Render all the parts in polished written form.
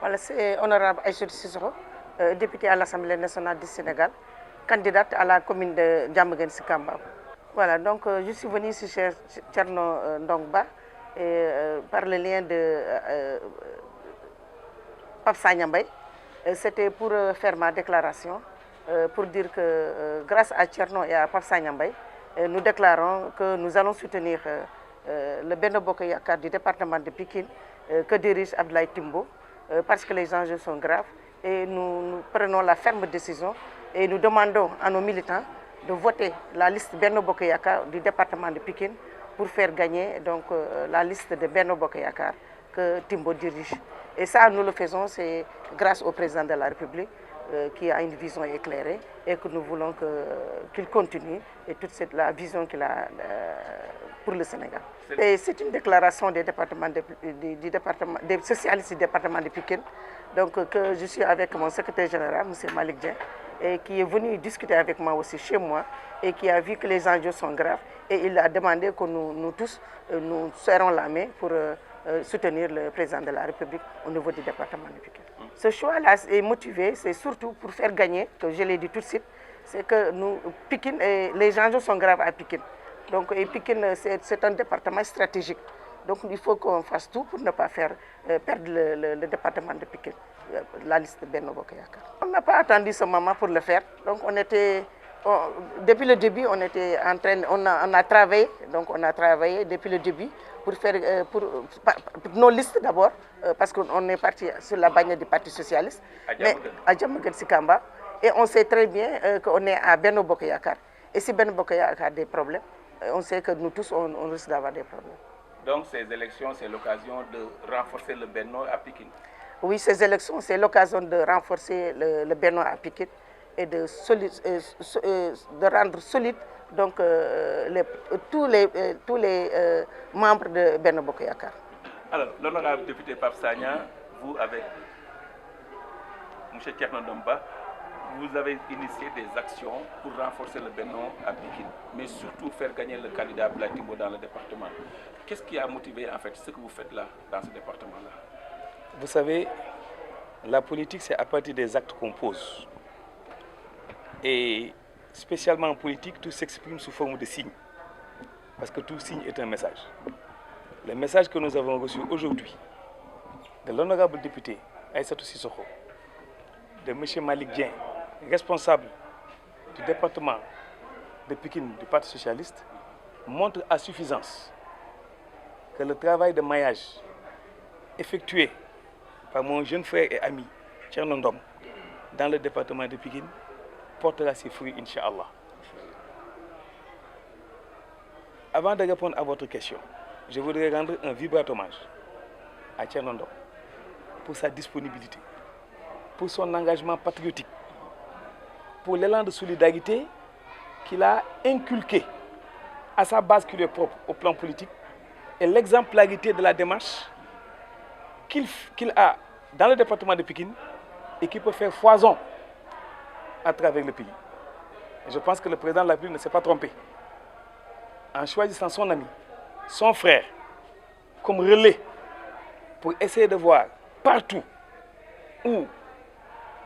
Voilà, c'est honorable Aïssatou Cissokho, députée à l'Assemblée nationale du Sénégal, candidate à la commune de Diamaguène Sicap Mbao. Voilà, donc je suis venue ici chez Thierno Ndong et par le lien de Pape Sagna Mbaye. C'était pour faire ma déclaration, pour dire que grâce à Thierno et à Pape Sagna Mbaye, nous déclarons que nous allons soutenir le Benno Bokk Yakaar du département de Pikine que dirige Abdoulaye Timbo, parce que les enjeux sont graves et nous prenons la ferme décision et nous demandons à nos militants de voter la liste Benno Bokk Yakaar du département de Pikine pour faire gagner donc, la liste de Benno Bokk Yakaar que Timbo dirige. Et ça, nous le faisons, c'est grâce au président de la République qui a une vision éclairée et que nous voulons qu'il continue et toute la vision qu'il a pour le Sénégal. Et c'est une déclaration des socialistes du département de Pikine, donc que je suis avec mon secrétaire général, M. Malick Dieng, et qui est venu discuter avec moi aussi chez moi et qui a vu que les enjeux sont graves et il a demandé que nous tous, nous serrons la main pour soutenir le président de la République au niveau du département de Pikine. Ce choix-là est motivé, c'est surtout pour faire gagner, que je l'ai dit tout de suite, c'est que Pikine, les enjeux sont graves à Pikine. Donc Pikine, c'est un département stratégique. Donc il faut qu'on fasse tout pour ne pas faire perdre le département de Pikine, la liste de Benno Bokk Yakaar. On n'a pas attendu ce moment pour le faire. Donc depuis le début, on a travaillé. Donc on a travaillé depuis le début pour faire pour nos listes d'abord, parce qu'on est parti sur la bannière du Parti socialiste, à Diamaguène Sicap Mbao, et on sait très bien qu'on est à Benno Bokk Yakaar. Et si Benno Bokk Yakaar a des problèmes, on sait que nous tous, on risque d'avoir des problèmes. Donc ces élections, c'est l'occasion de renforcer le Benno à Pikine. Oui, ces élections, c'est l'occasion de renforcer le Benno à Pikine et de rendre solide donc, tous les membres de Benno Bokk Yakaar. Alors, l'honorable député Pape Sagna, vous avec M. Thierno Ndong, vous avez initié des actions pour renforcer le Benno à Pikine, mais surtout faire gagner le candidat Abdoulaye Timbo dans le département. Qu'est-ce qui a motivé en fait ce que vous faites là, dans ce département-là? Vous savez, la politique, c'est à partir des actes qu'on pose. Et spécialement en politique, tout s'exprime sous forme de signes. Parce que tout signe est un message. Le message que nous avons reçu aujourd'hui de l'honorable député Aïssatou Cissokho, de M. Malick Dieng, responsable du département de Pikine du Parti socialiste, montre à suffisance que le travail de maillage effectué par mon jeune frère et ami Thierno Ndong dans le département de Pikine portera ses fruits, Inch'Allah. Avant de répondre à votre question, je voudrais rendre un vibrant hommage à Thierno Ndong pour sa disponibilité, pour son engagement patriotique, pour l'élan de solidarité qu'il a inculqué à sa base qui lui est propre au plan politique et l'exemplarité de la démarche qu'il a dans le département de Pikine et qui peut faire foison à travers le pays. Et je pense que le président de la République ne s'est pas trompé en choisissant son ami, son frère, comme relais pour essayer de voir partout où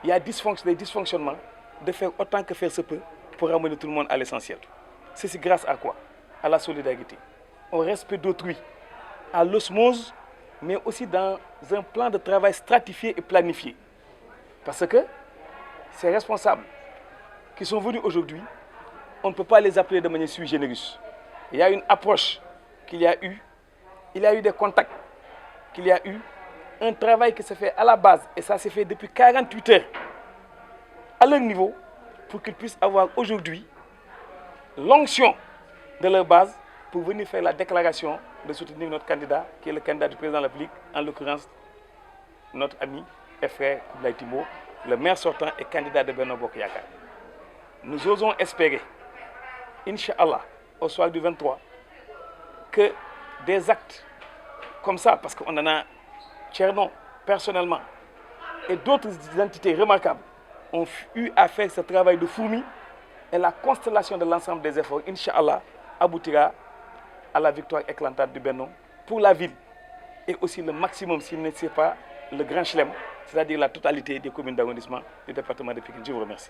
il y a des dysfonctionnements, de faire autant que faire se peut pour ramener tout le monde à l'essentiel. C'est grâce à quoi? À la solidarité, au respect d'autrui, à l'osmose, mais aussi dans un plan de travail stratifié et planifié. Parce que ces responsables qui sont venus aujourd'hui, on ne peut pas les appeler de manière sui generis. Il y a une approche qu'il y a eu, il y a eu des contacts qu'il y a eu, un travail qui s'est fait à la base, et ça s'est fait depuis 48 heures, à leur niveau, pour qu'ils puissent avoir aujourd'hui l'onction de leur base pour venir faire la déclaration de soutenir notre candidat, qui est le candidat du président de la République, en l'occurrence notre ami et frère Abdoulaye Timbo, le maire sortant et candidat de Benno Bokk Yakaar. Nous osons espérer, Inch'Allah, au soir du 23, que des actes comme ça, parce qu'on en a Thierno personnellement et d'autres entités remarquables, ont eu à faire ce travail de fourmi, et la constellation de l'ensemble des efforts, Inch'Allah, aboutira à la victoire éclatante du Benno pour la ville et aussi le maximum, s'il ne sait pas, le grand chelem, c'est-à-dire la totalité des communes d'arrondissement du département de Pikine. Je vous remercie.